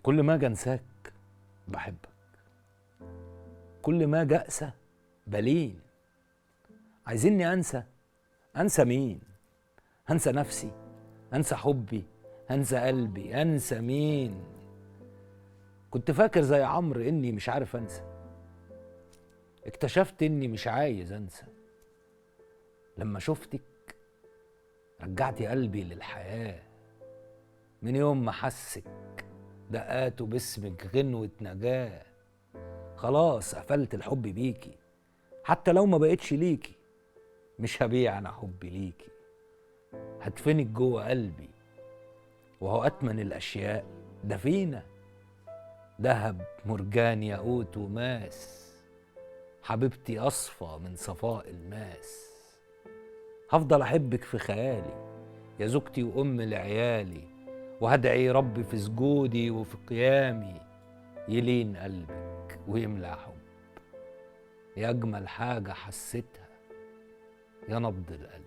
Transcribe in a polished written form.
كل ما اجي انساك بحبك، كل ما اجي اقسى بلين. عايزيني انسى مين؟ هنسى نفسي؟ هنسى حبي؟ هنسى قلبي؟ هنسى مين؟ كنت فاكر زي عمرو اني مش عارف انسى، اكتشفت اني مش عايز انسى. لما شفتك رجعتي قلبي للحياة، من يوم ما حسك دقاته باسمك غنوة نجاة. خلاص قفلت الحب بيكي، حتى لو ما بقتش ليكي مش هبيع انا حبي ليكي. هدفنك جوه قلبي، وهو أتمن الأشياء دفينة، دهب مرجان ياقوت وماس، حبيبتي أصفى من صفاء الماس. هفضل أحبك في خيالي يا زوجتي وأم لعيالي، وهدعي ربي في سجودي وفي قيامي يلين قلبك ويملى حب. يا أجمل حاجة حسيتها يا نبض القلب.